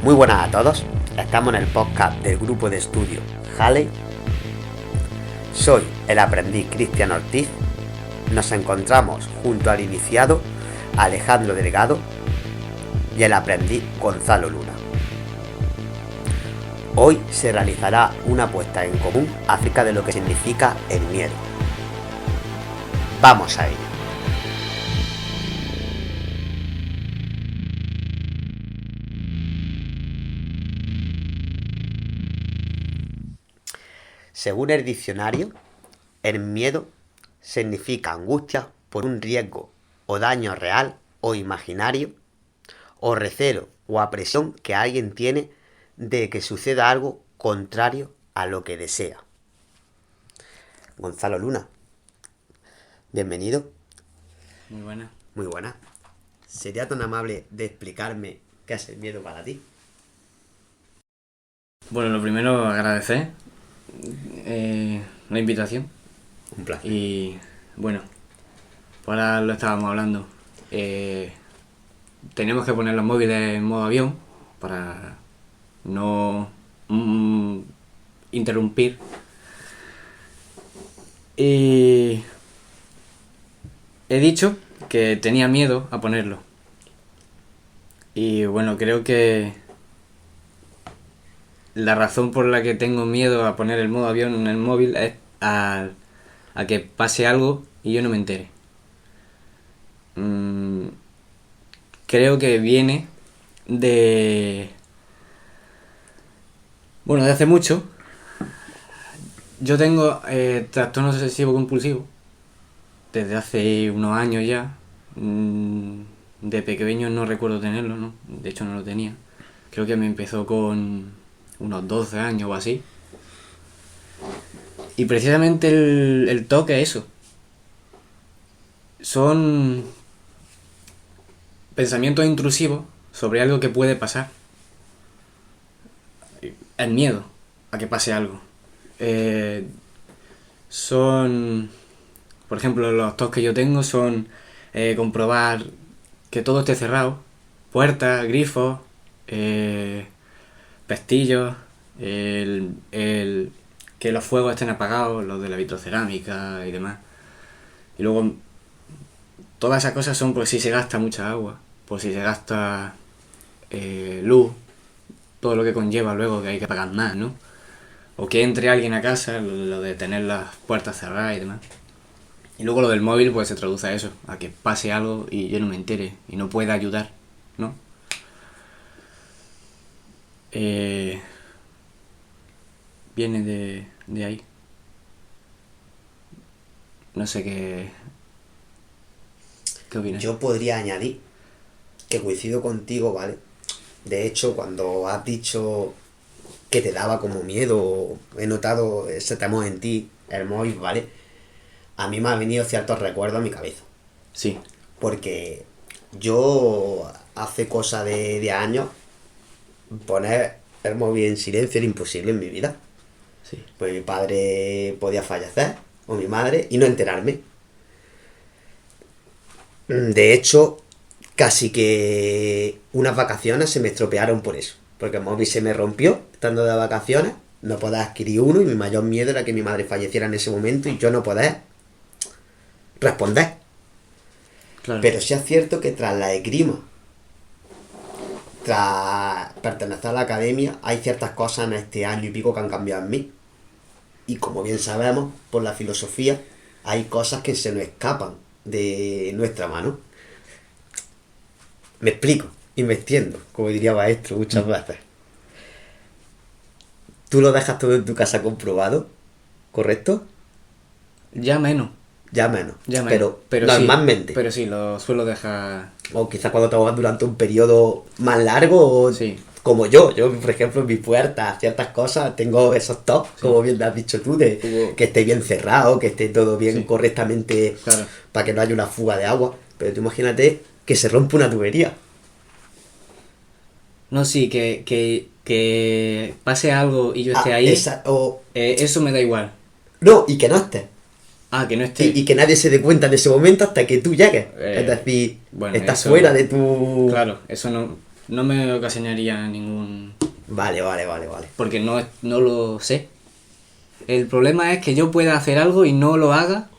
Muy buenas a todos, estamos en el podcast del grupo de estudio Halley. Soy el aprendiz Cristian Ortiz. Nos encontramos junto al iniciado Alejandro Delgado y el aprendiz Gonzalo Luna. Hoy se realizará una apuesta en común acerca de lo que significa el miedo. Vamos a ello. Según el diccionario, el miedo significa angustia por un riesgo o daño real o imaginario, o recelo o apresión que alguien tiene de que suceda algo contrario a lo que desea. Gonzalo Luna, bienvenido. Muy buena. Muy buena. ¿Sería tan amable de explicarme qué es el miedo para ti? Bueno, lo primero, agradecer la invitación. Un placer. Y bueno, pues ahora lo estábamos hablando. Tenemos que poner los móviles en modo avión para no interrumpir. Y he dicho que tenía miedo a ponerlo. Y bueno, creo que la razón por la que tengo miedo a poner el modo avión en el móvil es a que pase algo y yo no me entere. Creo que viene de hace mucho. Yo tengo trastorno obsesivo compulsivo desde hace unos años ya. De pequeño no recuerdo tenerlo, ¿no? De hecho no lo tenía. Creo que me empezó con unos 12 años o así. Y precisamente el toque es eso. Son pensamientos intrusivos sobre algo que puede pasar. El miedo a que pase algo. Son, por ejemplo, los toques que yo tengo son comprobar que todo esté cerrado. Puertas, grifos, pestillos, que los fuegos estén apagados, los de la vitrocerámica y demás. Y luego todas esas cosas son por si se gasta mucha agua, por si se gasta luz, todo lo que conlleva luego que hay que pagar más, ¿no? O que entre alguien a casa, lo de tener las puertas cerradas y demás. Y luego lo del móvil pues se traduce a eso, a que pase algo y yo no me entere y no pueda ayudar, ¿no? Viene de ahí. No sé qué opinas. Yo podría añadir que coincido contigo, ¿vale? De hecho, cuando has dicho que te daba como miedo, he notado ese temor en ti, el móvil, ¿vale? A mí me han venido ciertos recuerdos a mi cabeza. Sí. Porque yo hace cosa de años poner el móvil en silencio era imposible en mi vida. Sí. Pues mi padre podía fallecer, o mi madre, y no enterarme. De hecho, casi que unas vacaciones se me estropearon por eso. Porque el móvil se me rompió estando de vacaciones, no poder adquirir uno, y mi mayor miedo era que mi madre falleciera en ese momento y yo no poder responder. Claro. Pero sí es cierto que tras la esgrima, tras pertenecer a la academia, hay ciertas cosas en este año y pico que han cambiado en mí. Y como bien sabemos, por la filosofía, hay cosas que se nos escapan de nuestra mano. Me explico y me extiendo, como diría maestro muchas veces. ¿Tú lo dejas todo en tu casa comprobado? ¿Correcto? Ya menos. Ya menos. Ya menos. Pero normalmente. Sí, pero sí, lo suelo dejar. O quizás cuando trabajas durante un periodo más largo, o Sí. como yo, por ejemplo, en mi puerta, ciertas cosas, tengo esos tops, sí, como bien has dicho tú, de que esté bien cerrado, que esté todo bien, sí, correctamente, claro, para que no haya una fuga de agua. Pero tú imagínate que se rompe una tubería. No, sí, que pase algo y yo esté ahí, eso me da igual. No, y que no estés. Ah, que no esté. Y que nadie se dé cuenta en ese momento hasta que tú llegues. Es decir, bueno, estás eso, fuera de tu... Claro, eso no... no me ocasionaría ningún... Vale. Porque no lo sé. El problema es que yo pueda hacer algo y no lo haga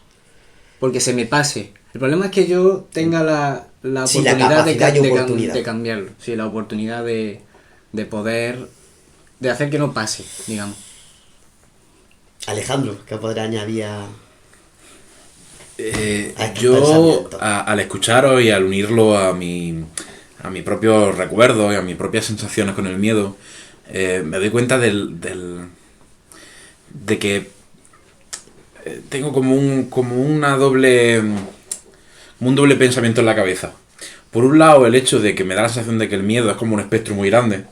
porque se me pase. El problema es que yo tenga la Sí, la oportunidad capacidad y oportunidad. de cambiarlo. Sí, la oportunidad de poder... de hacer que no pase, digamos. Alejandro, ¿qué podrá añadir a estos Yo, pensamientos? al escucharos y al unirlo a mi propio recuerdo y a mis propias sensaciones con el miedo, me doy cuenta de que tengo como un doble pensamiento en la cabeza. Por un lado, el hecho de que me da la sensación de que el miedo es como un espectro muy grande,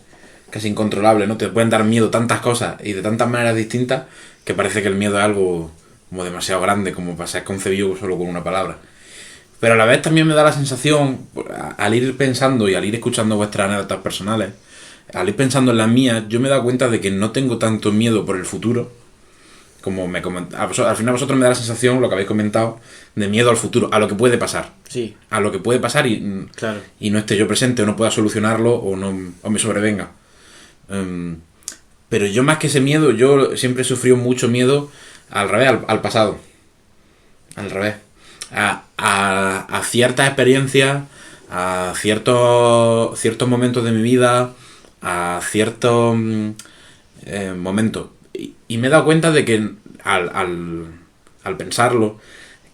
casi incontrolable, ¿no? Te pueden dar miedo tantas cosas y de tantas maneras distintas que parece que el miedo es algo como demasiado grande como para ser concebido solo con una palabra. Pero a la vez también me da la sensación, al ir pensando y al ir escuchando vuestras anécdotas personales, al ir pensando en las mías, yo me he dado cuenta de que no tengo tanto miedo por el futuro, como al final vosotros me da la sensación, lo que habéis comentado, de miedo al futuro, a lo que puede pasar. Sí. A lo que puede pasar y Claro. no esté yo presente o no pueda solucionarlo o me sobrevenga. Pero yo más que ese miedo, yo siempre he sufrido mucho miedo al revés, al pasado. Al revés. A ciertas experiencias, a ciertos momentos de mi vida, a ciertos momentos. Y me he dado cuenta de que al pensarlo,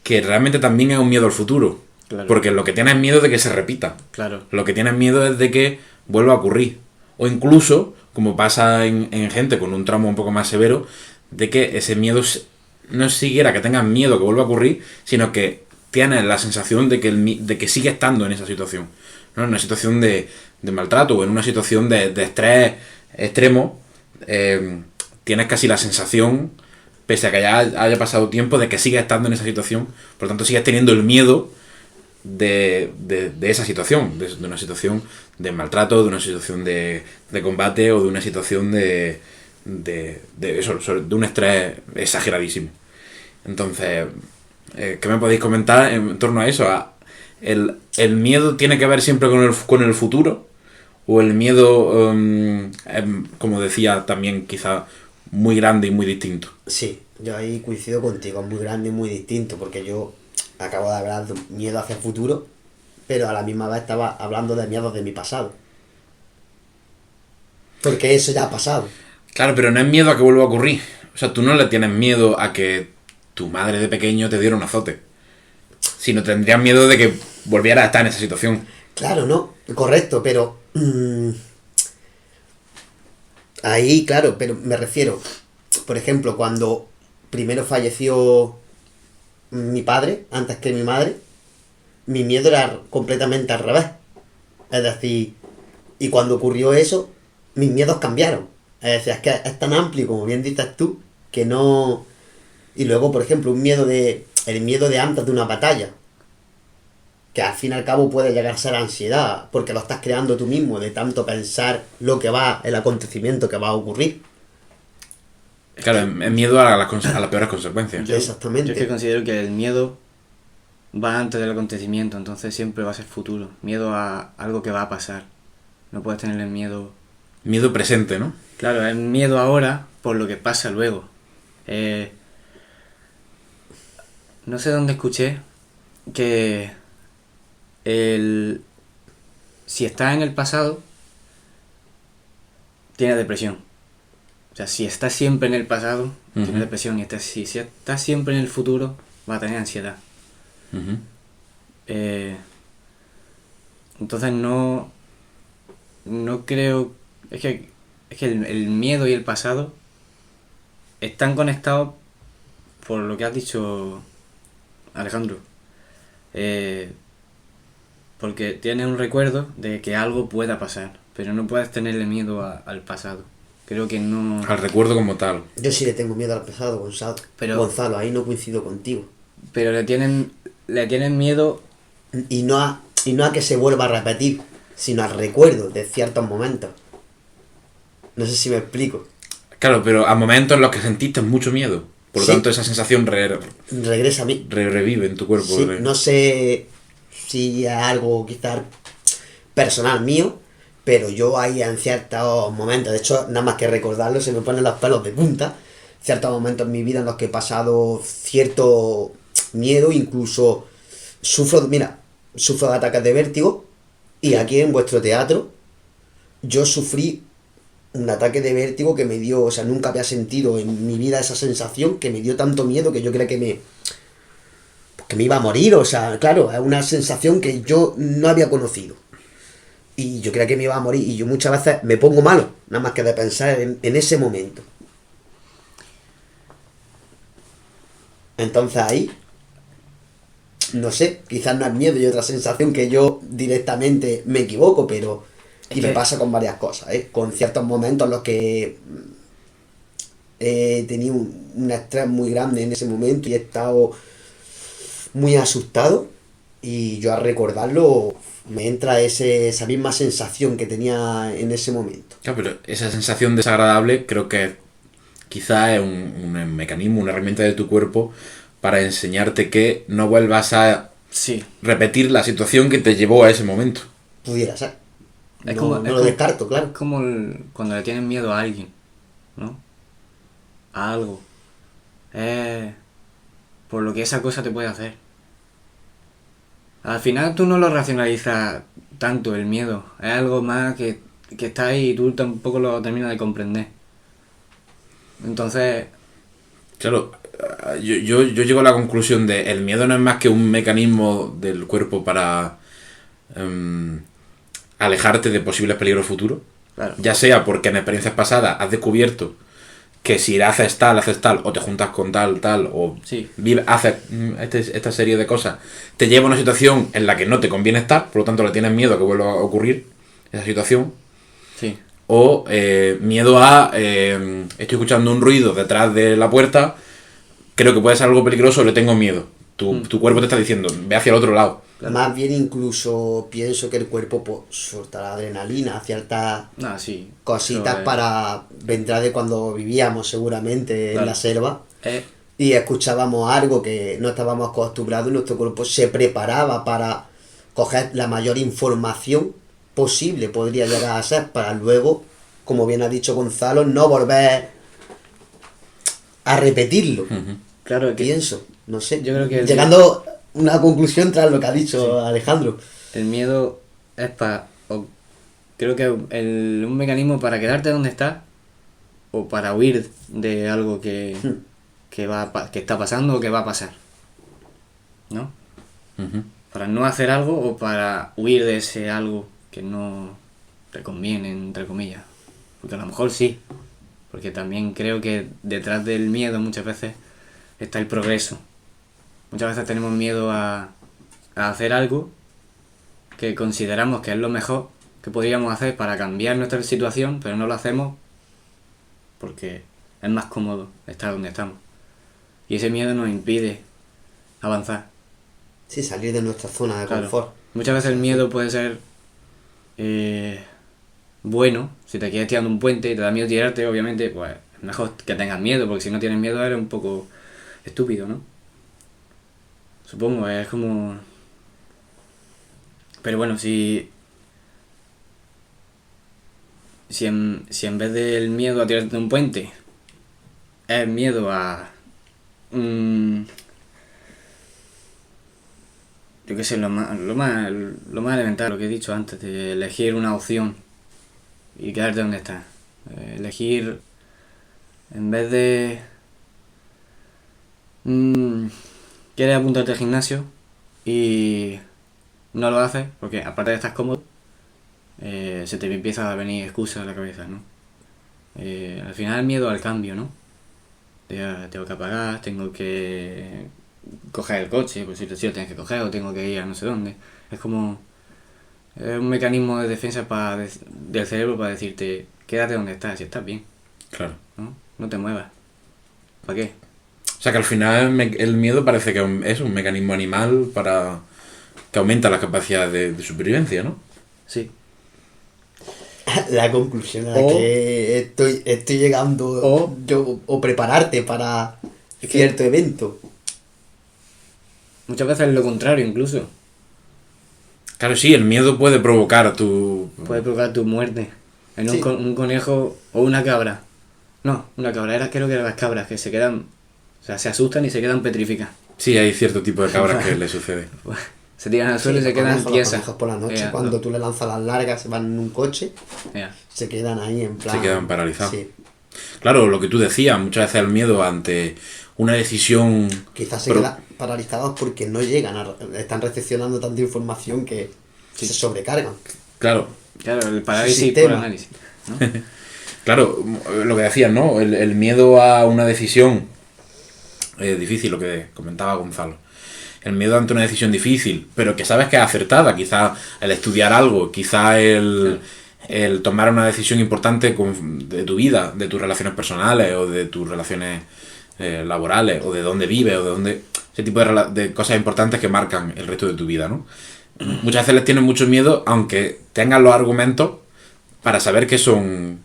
que realmente también es un miedo al futuro. Claro. Porque lo que tienes miedo es de que se repita. Claro. Lo que tienes miedo es de que vuelva a ocurrir. O incluso, como pasa en gente con un trauma un poco más severo, de que ese miedo no es siquiera que tengas miedo que vuelva a ocurrir, sino que tienes la sensación de que sigue estando en esa situación, ¿no? En una situación de maltrato o en una situación de estrés extremo, tienes casi la sensación, pese a que ya haya pasado tiempo, de que sigues estando en esa situación. Por lo tanto, sigues teniendo el miedo de esa situación, de una situación de maltrato, de una situación de combate o de una situación de un estrés exageradísimo. Entonces, ¿qué me podéis comentar en torno a eso? ¿El miedo tiene que ver siempre con el futuro? ¿O el miedo, como decía, también quizá muy grande y muy distinto? Sí, yo ahí coincido contigo, es muy grande y muy distinto, porque yo acabo de hablar de miedo hacia el futuro, pero a la misma vez estaba hablando de miedos de mi pasado. Porque eso ya ha pasado. Claro, pero no es miedo a que vuelva a ocurrir. O sea, tú no le tienes miedo a que tu madre de pequeño te diera un azote, sino tendrías miedo de que volviera a estar en esa situación. Claro, ¿no? Correcto, pero... ahí, claro, pero me refiero... Por ejemplo, cuando primero falleció mi padre, antes que mi madre, mi miedo era completamente al revés. Es decir, y cuando ocurrió eso, mis miedos cambiaron. Es decir, es que es tan amplio, como bien dices tú, que no... Y luego, por ejemplo, el miedo de antes de una batalla, que al fin y al cabo puede llegar a ser ansiedad, porque lo estás creando tú mismo, de tanto pensar el acontecimiento que va a ocurrir. Claro, es miedo a las peores consecuencias. Exactamente. Yo es que considero que el miedo va antes del acontecimiento, entonces siempre va a ser futuro. Miedo a algo que va a pasar. No puedes tener el miedo... Miedo presente, ¿no? Claro, es miedo ahora por lo que pasa luego. No sé dónde escuché que si estás en el pasado, tienes depresión. O sea, si estás siempre en el pasado, tienes depresión. Y si estás siempre en el futuro, vas a tener ansiedad. Uh-huh. Entonces no creo... Es que el miedo y el pasado están conectados por lo que has dicho, Alejandro. Porque tienes un recuerdo de que algo pueda pasar, pero no puedes tenerle miedo al pasado. Creo que no... Al recuerdo como tal. Yo sí le tengo miedo al pasado, Gonzalo, ahí no coincido contigo. Pero le tienen miedo... Y no a que se vuelva a repetir, sino al recuerdo de ciertos momentos. No sé si me explico. Claro, pero a momentos en los que sentiste mucho miedo. Por lo Sí. tanto, esa sensación Regresa a mí. revive en tu cuerpo. Sí, no sé si es algo quizás personal mío, pero yo ahí en ciertos momentos, de hecho, nada más que recordarlo, se me ponen los pelos de punta, ciertos momentos en mi vida en los que he pasado cierto miedo, incluso sufro de ataques de vértigo, y aquí en vuestro teatro yo sufrí un ataque de vértigo que me dio, o sea, nunca había sentido en mi vida esa sensación, que me dio tanto miedo que yo creía que me iba a morir, o sea, claro, es una sensación que yo no había conocido. Y yo creía que me iba a morir, y yo muchas veces me pongo malo, nada más que de pensar en ese momento. Entonces ahí, no sé, quizás no es miedo y otra sensación que yo directamente me equivoco, pero... Y me pasa con varias cosas, con ciertos momentos en los que he tenido un estrés muy grande en ese momento y he estado muy asustado, y yo al recordarlo me entra esa misma sensación que tenía en ese momento. Claro, pero esa sensación desagradable creo que quizá es un mecanismo, una herramienta de tu cuerpo para enseñarte que no vuelvas a repetir la situación que te llevó a ese momento. Pudiera ser. No lo descarto, claro. Es como cuando le tienes miedo a alguien, ¿no? A algo. Por lo que esa cosa te puede hacer. Al final tú no lo racionalizas tanto, el miedo. Es algo más que está ahí y tú tampoco lo terminas de comprender. Entonces... Claro, yo llego a la conclusión de el miedo no es más que un mecanismo del cuerpo para alejarte de posibles peligros futuros. Claro. Ya sea porque en experiencias pasadas has descubierto que si haces tal, o te juntas con tal, o haces esta serie de cosas, te lleva a una situación en la que no te conviene estar, por lo tanto le tienes miedo a que vuelva a ocurrir esa situación. Sí. O miedo a estoy escuchando un ruido detrás de la puerta, creo que puede ser algo peligroso, le tengo miedo. Tu cuerpo te está diciendo, ve hacia el otro lado. Claro. Más bien incluso pienso que el cuerpo soltará adrenalina, ciertas cositas para vendrá de cuando vivíamos seguramente en la selva y escuchábamos algo que no estábamos acostumbrados, y nuestro cuerpo se preparaba para coger la mayor información posible, podría llegar a ser, para luego, como bien ha dicho Gonzalo, no volver a repetirlo. Claro que pienso, no sé, yo creo que llegando a una conclusión tras lo que ha dicho Alejandro. El miedo es creo que un mecanismo para quedarte donde estás o para huir de algo que está pasando o que va a pasar, ¿no? Para no hacer algo o para huir de ese algo que no te conviene, entre comillas. Porque a lo mejor sí, porque también creo que detrás del miedo muchas veces está el progreso. Muchas veces tenemos miedo a hacer algo que consideramos que es lo mejor que podríamos hacer para cambiar nuestra situación, pero no lo hacemos porque es más cómodo estar donde estamos. Y ese miedo nos impide avanzar. Sí, salir de nuestra zona de confort. Muchas veces el miedo puede ser bueno. Si te quieres tirando un puente y te da miedo tirarte, obviamente, pues es mejor que tengas miedo, porque si no tienes miedo eres un poco estúpido, ¿no? Supongo, es como... Pero bueno, si en vez del miedo a tirarte de un puente es miedo a... yo qué sé, lo más elemental, lo que he dicho antes, de elegir una opción y quedarte donde estás. Elegir, en vez de... quieres apuntarte al gimnasio y no lo haces porque aparte de estar cómodo, se te empieza a venir excusas a la cabeza, ¿no? Al final el miedo al cambio, ¿no? Tengo que apagar, tengo que coger el coche, pues si lo tienes que coger, o tengo que ir a no sé dónde. Es como un mecanismo de defensa del cerebro para decirte, quédate donde estás, si estás bien. Claro. No te muevas. ¿Para qué? O sea que al final el miedo parece que es un mecanismo animal para que aumenta la capacidad de supervivencia, ¿no? Sí. La conclusión a la que estoy llegando o prepararte para cierto evento. Muchas veces es lo contrario incluso. Claro, sí, el miedo puede provocar Puede provocar tu muerte. En Sí. un conejo o una cabra. No, una cabra. Creo que eran las cabras que se quedan... O sea, se asustan y se quedan petrificadas. Sí, hay cierto tipo de cabras que le sucede. Se tiran al suelo y Sí, se quedan los tiesas. conejos por la noche, Ya, cuando tú le lanzas las largas, se van en un coche, ya. se quedan ahí en plan... Se quedan paralizados. Sí. Claro, lo que tú decías, muchas veces el miedo ante una decisión... Quizás se Pero- quedan paralizados porque no llegan están recepcionando tanta información que Sí. se sobrecargan. Claro, Claro, el parálisis por sistema. análisis. ¿no? claro, lo que decías, ¿no? El miedo a una decisión difícil, lo que comentaba Gonzalo. El miedo ante una decisión difícil, pero que sabes que es acertada. Quizá el estudiar algo, quizá el tomar una decisión importante de tu vida, de tus relaciones personales o de tus relaciones laborales, o de dónde vives, o de dónde... Ese tipo de cosas importantes que marcan el resto de tu vida, ¿no? Muchas veces les tienes mucho miedo, aunque tengan los argumentos para saber que son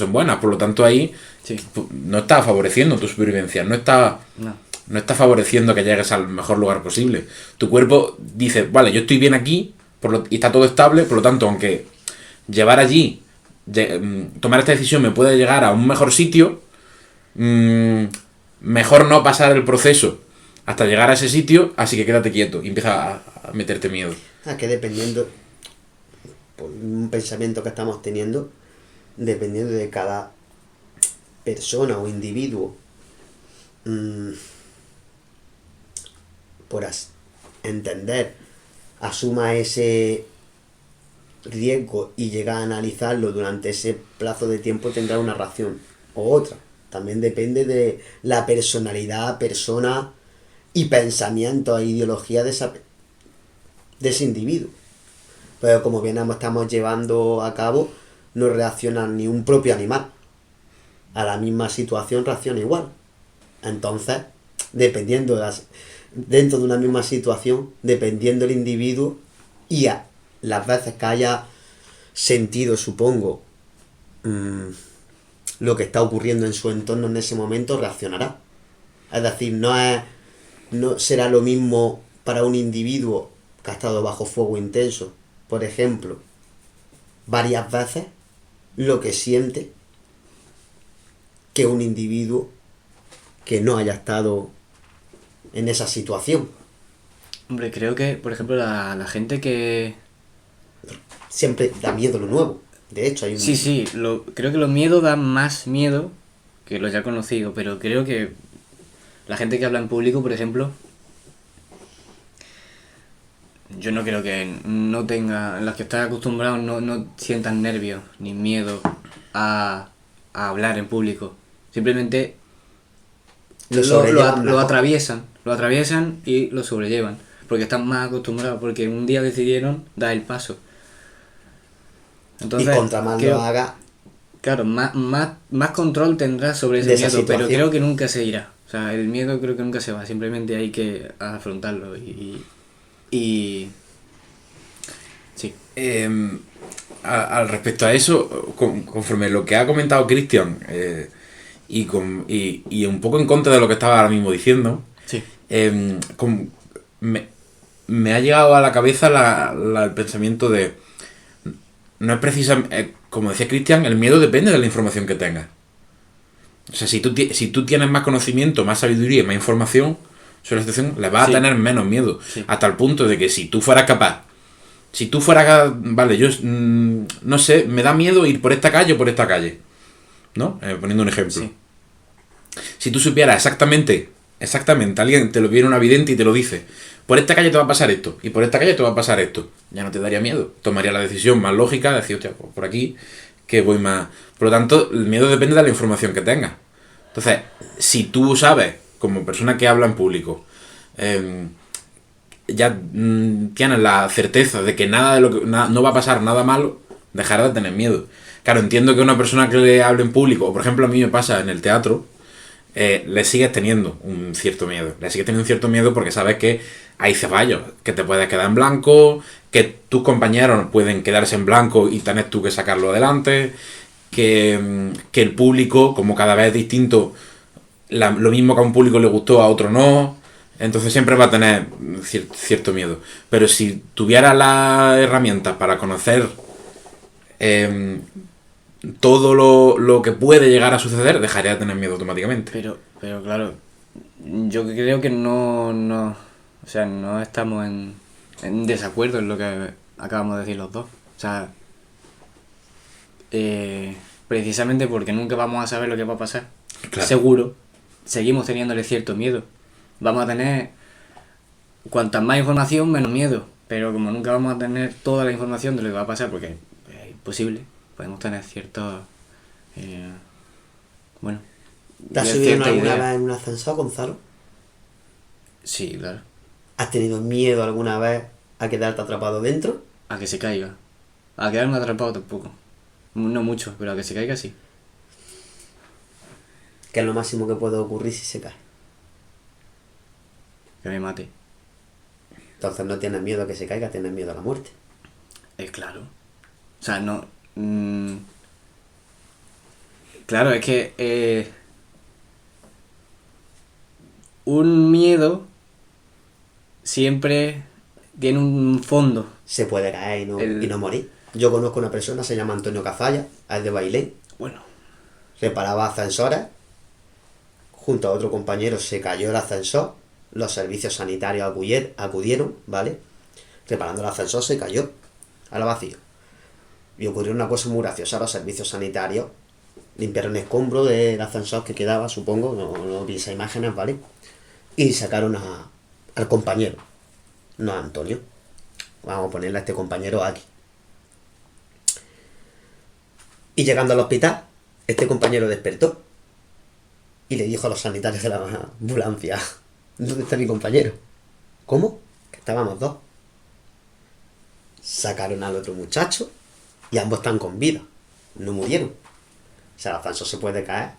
buenas. Por lo tanto, ahí Sí. no está favoreciendo tu supervivencia, no está No. favoreciendo que llegues al mejor lugar posible. Tu cuerpo dice, vale, yo estoy bien aquí y está todo estable, por lo tanto, aunque llevar allí, tomar esta decisión me puede llegar a un mejor sitio, mejor no pasar el proceso hasta llegar a ese sitio, así que quédate quieto y empieza a meterte miedo. Que dependiendo, por un pensamiento que estamos teniendo, dependiendo de cada persona o individuo, por entender, asuma ese riesgo y llega a analizarlo durante ese plazo de tiempo, tendrá una reacción o otra. También depende de la personalidad, persona y pensamiento e ideología de ese individuo. Pero como bien estamos llevando a cabo, no reacciona ni un propio animal. A la misma situación reacciona igual. Entonces, dependiendo dentro de una misma situación, dependiendo del individuo y a las veces que haya sentido, supongo, lo que está ocurriendo en su entorno en ese momento, reaccionará. Es decir, no será lo mismo para un individuo que ha estado bajo fuego intenso, por ejemplo, varias veces, lo que siente que un individuo que no haya estado en esa situación. Hombre, creo que, por ejemplo, la gente que... Siempre da miedo lo nuevo. De hecho, hay un... Sí, creo que los miedos dan más miedo que los ya conocidos, pero creo que la gente que habla en público, por ejemplo, yo no creo que no tenga, los que están acostumbrados no sientan nervios ni miedo a hablar en público. Simplemente Lo sobrellevan lo mejor. atraviesan y lo sobrellevan, porque están más acostumbrados, porque un día decidieron dar el paso. Entonces, y contra más creo- lo haga, Claro, más control tendrás sobre ese De esa miedo, pero situación. creo que nunca se irá. O sea, el miedo creo que nunca se va, simplemente hay que afrontarlo y... Sí. Al respecto a eso, conforme lo que ha comentado Cristian, y un poco en contra de lo que estaba ahora mismo diciendo, Sí. me ha llegado a la cabeza el pensamiento de... No es precisamente... como decía Cristian, el miedo depende de la información que tengas. O sea, si tú tienes más conocimiento, más sabiduría y más información sobre la situación, le vas Sí. a tener menos miedo. Sí. Hasta el punto de que si tú fueras capaz... Vale, yo no sé, me da miedo ir por esta calle o por esta calle, ¿no? Poniendo un ejemplo. Sí. Si tú supieras exactamente, alguien te lo viene una vidente y te lo dice, por esta calle te va a pasar esto, y por esta calle te va a pasar esto, ya no te daría miedo. Tomaría la decisión más lógica, de decir, hostia, pues por aquí, que voy más... Por lo tanto, el miedo depende de la información que tengas. Entonces, si tú sabes, como persona que habla en público, ya tienes la certeza de que no va a pasar nada malo, dejarás de tener miedo. Claro, entiendo que una persona que le hable en público, o por ejemplo a mí me pasa en el teatro, le sigues teniendo un cierto miedo. Le sigues teniendo un cierto miedo porque sabes que hay ceballos, que te puedes quedar en blanco, que tus compañeros pueden quedarse en blanco y tienes tú que sacarlo adelante, que el público, como cada vez es distinto, lo mismo que a un público le gustó, a otro no. Entonces siempre va a tener cierto miedo. Pero si tuviera la herramienta para conocer todo lo que puede llegar a suceder, dejaría de tener miedo automáticamente. Pero claro, yo creo que no, o sea, no estamos en desacuerdo en lo que acabamos de decir los dos. O sea, precisamente porque nunca vamos a saber lo que va a pasar. Claro. Seguro, seguimos teniéndole cierto miedo. Vamos a tener, cuantas más información, menos miedo. Pero como nunca vamos a tener toda la información de lo que va a pasar, porque es imposible, podemos tener ciertos... bueno... ¿Te has ya subido cierta alguna idea. vez en un ascensor, Gonzalo? Sí, claro. ¿Has tenido miedo alguna vez a quedarte atrapado dentro? A que se caiga. A quedarme atrapado tampoco. No mucho, pero a que se caiga sí. ¿Qué es lo máximo que puede ocurrir si se cae? Que me mate. Entonces no tienes miedo a que se caiga, tienes miedo a la muerte. Es claro. O sea, no... claro, es que... un miedo siempre tiene un fondo. Se puede caer El- y no morir. Yo conozco una persona, se llama Antonio Cazalla, es de Bailén, Bueno, reparaba ascensores, junto a otro compañero se cayó el ascensor, los servicios sanitarios acudieron, ¿vale? Reparando el ascensor se cayó al vacío. Y ocurrió una cosa muy graciosa, los servicios sanitarios limpiaron el escombro del ascensor que quedaba, supongo, no vi esas imágenes, ¿vale? Y sacaron al compañero, no a Antonio. Vamos a ponerle a este compañero aquí. Y llegando al hospital, este compañero despertó y le dijo a los sanitarios de la ambulancia: ¿dónde está mi compañero? ¿Cómo? Que estábamos dos. Sacaron al otro muchacho y ambos están con vida. No murieron. O sea, el ascensor se puede caer.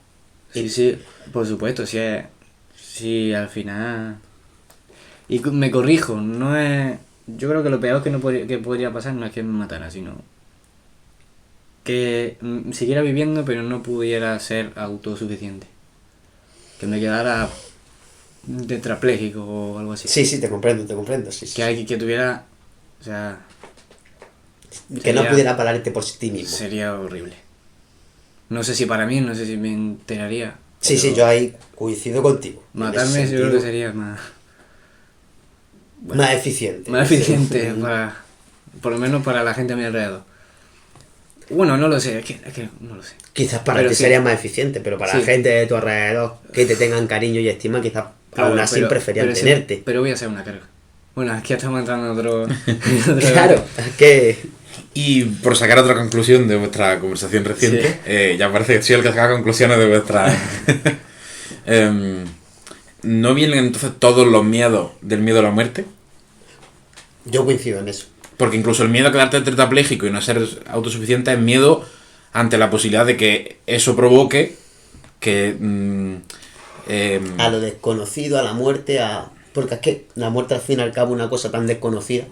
sí, por supuesto, si al final... Y me corrijo, no es... Yo creo que lo peor que podría pasar no es que me matara, sino... que siguiera viviendo pero no pudiera ser autosuficiente. Que me quedara tetrapléjico o algo así. Sí, te comprendo, sí. Que tuviera... O sea... Que no sería- pudiera pararte por ti mismo. Sería horrible. No sé si para mí, no sé si me enteraría. Sí, pero yo ahí coincido contigo. En Matarme ese yo creo que sentido, sería más... más eficiente. Más eficiente para... Por lo menos para la gente a mi alrededor. Bueno, no lo sé, es que no lo sé. Quizás para Pero ti sí. sería más eficiente, pero para Sí. la gente de tu alrededor que te tengan cariño y estima, quizás Claro, aún así pero- preferían pero sí, tenerte. pero voy a hacer una carga. Bueno, es que ya estamos entrando en otro... Claro, es que Y por sacar otra conclusión de vuestra conversación reciente, Sí. ya parece que soy el que saca conclusiones de vuestra... ¿No vienen entonces todos los miedos del miedo a la muerte? yo coincido en eso. Porque incluso el miedo a quedarte tetrapléjico y no ser autosuficiente es miedo ante la posibilidad de que eso provoque que... A lo desconocido, a la muerte, porque es que la muerte al fin y al cabo es una cosa tan desconocida.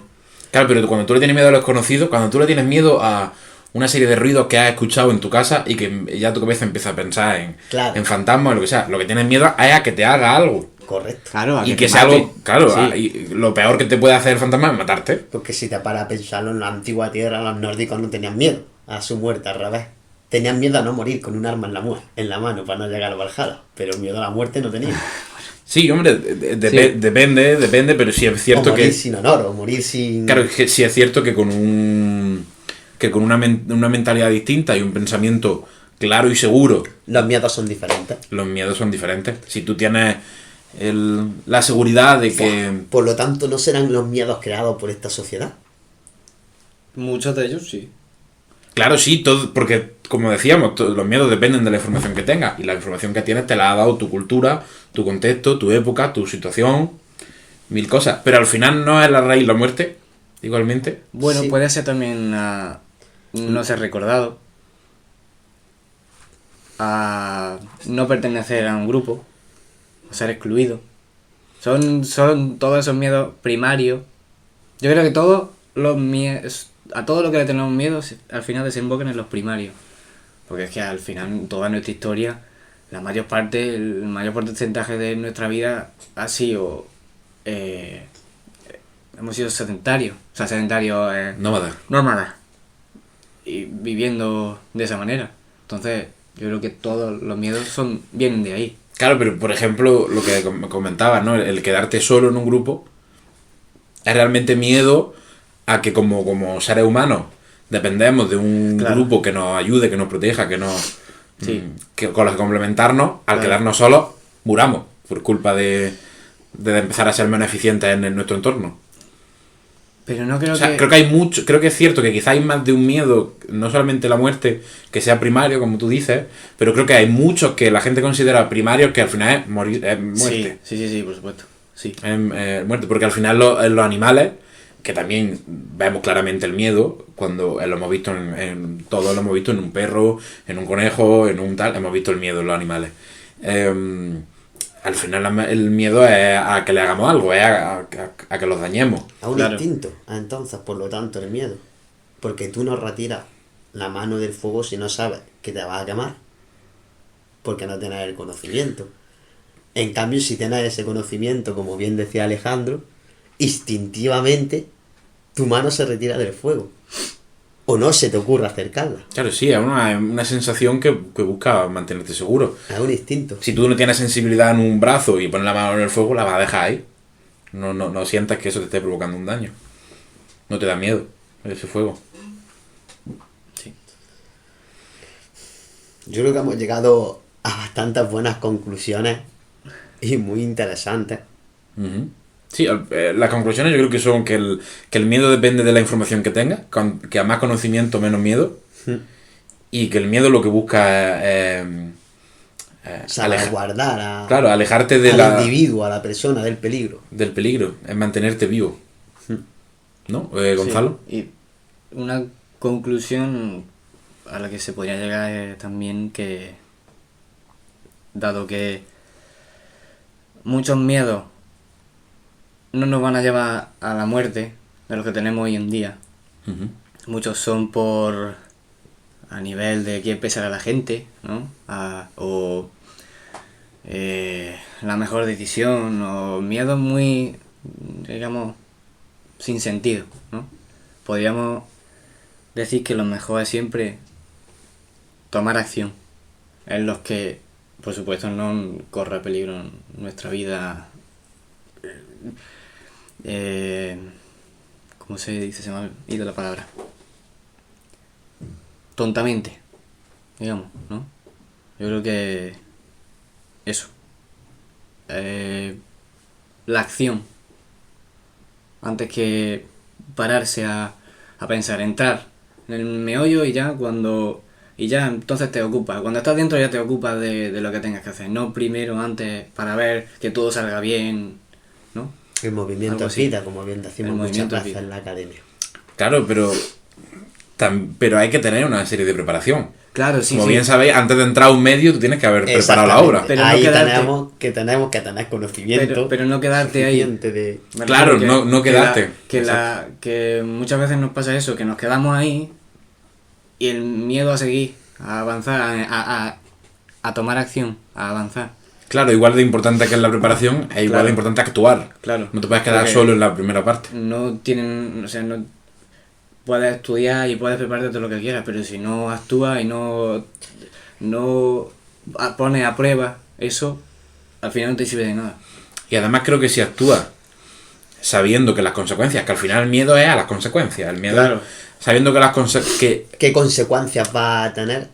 Claro, pero cuando tú le tienes miedo a lo desconocido, cuando tú le tienes miedo a una serie de ruidos que has escuchado en tu casa y que ya tu cabeza empieza a pensar Claro. en fantasmas o lo que sea, lo que tienes miedo es a que te haga algo. Correcto. Claro, a Y que que te sea mate. algo, claro, Sí. y lo peor que te puede hacer el fantasma es matarte. Porque si te paras a pensarlo, en la antigua tierra los nórdicos no tenían miedo a su muerte, al revés. Tenían miedo a no morir con un arma en la mano para no llegar al Valhalla. Pero miedo a la muerte no tenían. Sí, hombre, depende, pero sí es O cierto morir que... sin honor, o morir sin... Claro, es que sí es cierto que con una mentalidad distinta y un pensamiento claro y seguro, Los miedos son diferentes. los miedos son diferentes. Si tú tienes la seguridad de que... Por lo tanto, ¿no serán los miedos creados por esta sociedad? Muchos de ellos sí. Claro, sí, todo, porque como decíamos, los miedos dependen de la información que tengas y la información que tienes te la ha dado tu cultura, tu contexto, tu época, tu situación, mil cosas. Pero al final no es la raíz la muerte, igualmente. Bueno, Sí. puede ser también no ser recordado, a no pertenecer a un grupo, a ser excluido. Son todos esos miedos primarios. Yo creo que todos los miedos, a todo lo que le tenemos miedo, al final desembocan en los primarios. Porque es que al final toda nuestra historia, el mayor porcentaje de nuestra vida ha sido hemos sido sedentarios, o sea, sedentarios Nómada. nómadas, y viviendo de esa manera. Entonces, yo creo que todos los miedos vienen de ahí. Claro, pero por ejemplo, lo que comentabas, ¿no? El quedarte solo en un grupo es realmente miedo a que como seres humanos dependemos de un Claro. grupo que nos ayude, que nos proteja, que nos Sí. que con los que complementarnos, al Claro. quedarnos solos, muramos por culpa de empezar a ser menos eficientes en nuestro entorno. Pero no creo O sea, que... creo que hay mucho, creo que es cierto que quizá hay más de un miedo, no solamente la muerte, que sea primario, como tú dices, pero creo que hay muchos que la gente considera primarios que al final es morir, es muerte. Sí, por supuesto. Sí. Muerte, porque al final los animales, que también vemos claramente el miedo, cuando lo hemos visto todos lo hemos visto en un perro, en un conejo, en un tal, hemos visto el miedo en los animales. Al final el miedo es a que le hagamos algo, es a que los dañemos. A un Claro. instinto, entonces, por lo tanto, el miedo. Porque tú no retiras la mano del fuego si no sabes que te vas a quemar. Porque no tienes el conocimiento. En cambio, si tienes ese conocimiento, como bien decía Alejandro, instintivamente tu mano se retira del fuego. O no se te ocurre acercarla. Claro, sí, es una sensación que busca mantenerte seguro. Es un instinto. Si tú no tienes sensibilidad en un brazo y pones la mano en el fuego, la vas a dejar ahí. No sientas que eso te esté provocando un daño. No te da miedo ese fuego. Sí. Yo creo que hemos llegado a bastantes buenas conclusiones y muy interesantes. Ujú. Sí, las conclusiones yo creo que son que el miedo depende de la información que tengas, que a más conocimiento menos miedo, y que el miedo lo que busca es Salvaguardar claro, alejarte de al individuo, a la persona del peligro. del peligro, es mantenerte vivo. ¿No, Gonzalo? Sí. Y una conclusión a la que se podría llegar es también que, dado que muchos miedos no nos van a llevar a la muerte de los que tenemos hoy en día, Ujú. muchos son a nivel de qué pensará la gente, ¿no? O la mejor decisión, o miedos muy, digamos, sin sentido, ¿no? Podríamos decir que lo mejor es siempre tomar acción en los que, por supuesto, no corre peligro nuestra vida. ¿Cómo se dice? Se me ha ido la palabra. Tontamente, digamos, ¿no? Yo creo que eso. La acción. Antes que pararse a pensar, entrar en el meollo y ya entonces te ocupas. Cuando estás dentro ya te ocupas de lo que tengas que hacer. No primero, antes, para ver que todo salga bien, ¿no? El movimiento Algo es así. vida, como bien decimos El muchas movimiento es veces vida. en la academia. Claro, pero hay que tener una serie de preparación. Claro, sí, Como sí. bien sabéis, antes de entrar a un medio tú tienes que haber preparado la obra. Pero no Ahí quedarte- tenemos que tener conocimiento. Pero no quedarte ahí. suficiente de... Me Claro, refiero no quedarte. Que muchas veces nos pasa eso, que nos quedamos ahí y el miedo a seguir, a avanzar, a tomar acción, a avanzar. Claro, igual de importante que es la preparación, es igual Claro. de importante actuar. Claro. No te puedes quedar Porque solo en la primera parte. no tienen, o sea, no puedes estudiar y puedes prepararte todo lo que quieras, pero si no actúas y no pones a prueba eso, al final no te sirve de nada. Y además creo que si actúas sabiendo que las consecuencias, que al final el miedo es a las consecuencias, el miedo Claro. sabiendo que las consecuencias, ¿Qué consecuencias va a tener?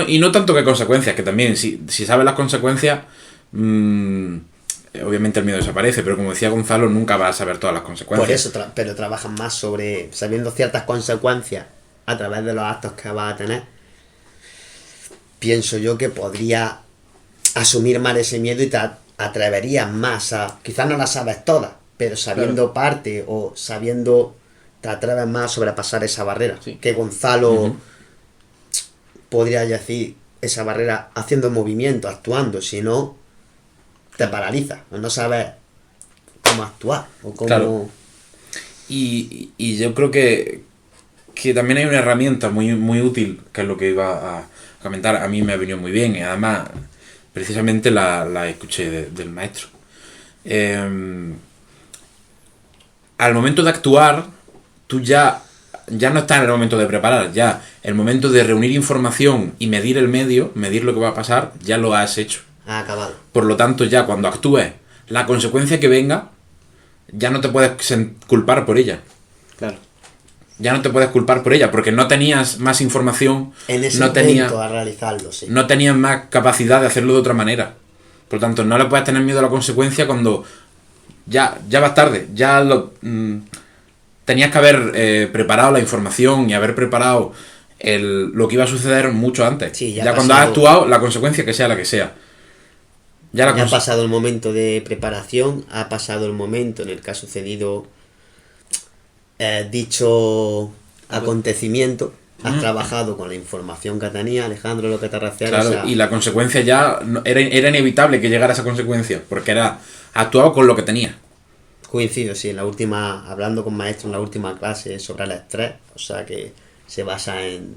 y no tanto que consecuencias, que también si sabes las consecuencias, obviamente el miedo desaparece, pero como decía Gonzalo, nunca vas a saber todas las consecuencias. Por eso, pero trabajan más sobre sabiendo ciertas consecuencias a través de los actos que va a tener. Pienso yo que podría asumir más ese miedo y te atreverías más a... Quizás no las sabes todas, pero sabiendo parte o sabiendo... Te atreves más a sobrepasar esa barrera. Sí. Que Gonzalo podría decir esa barrera haciendo movimiento, actuando. Si no, te paraliza. O no sabes cómo actuar o cómo... Claro. Y yo creo que también hay una herramienta muy, muy útil, que es lo que iba a comentar. A mí me ha venido muy bien y además precisamente la escuché del maestro. al momento de actuar, tú ya no estás en el momento de preparar, ya el momento de reunir información y medir el medio, medir lo que va a pasar, ya lo has hecho. Ha acabado. Por lo tanto, ya cuando actúes, la consecuencia que venga, ya no te puedes culpar por ella. Claro. Ya no te puedes culpar por ella, porque no tenías más información, En ese no tenías, momento a realizarlo, sí. no tenías más capacidad de hacerlo de otra manera. Por lo tanto, no le puedes tener miedo a la consecuencia cuando ya vas tarde, tenías que haber preparado la información y haber preparado lo que iba a suceder mucho antes. Sí, ya cuando has actuado, la consecuencia que sea la que sea. Ya ha pasado el momento de preparación, ha pasado el momento en el que ha sucedido dicho acontecimiento. Has trabajado con la información que tenía, Alejandro, lo que te refieres. Claro, y la consecuencia ya era inevitable que llegara esa consecuencia, porque era actuado con lo que tenía. Coincido, sí, hablando con maestro en la última clase sobre el estrés, o sea que se basa en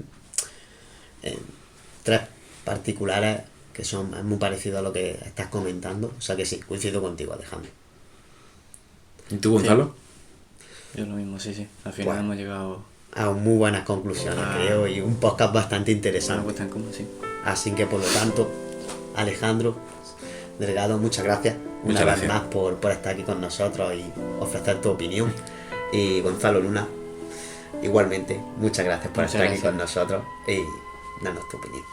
3 particulares que son muy parecidos a lo que estás comentando, o sea que sí, coincido contigo, Alejandro. ¿Y tú, Gonzalo? Yo lo mismo, sí. Al final Bueno. hemos llegado A muy buenas conclusiones, creo, y un podcast bastante a una interesante. puesta en común, sí. Así que por lo tanto, Alejandro Delgado, muchas gracias Muchas una vez gracias. más por estar aquí con nosotros y ofrecer tu opinión. Y Gonzalo Luna, igualmente, muchas gracias por Muchas estar aquí gracias. con nosotros y darnos tu opinión.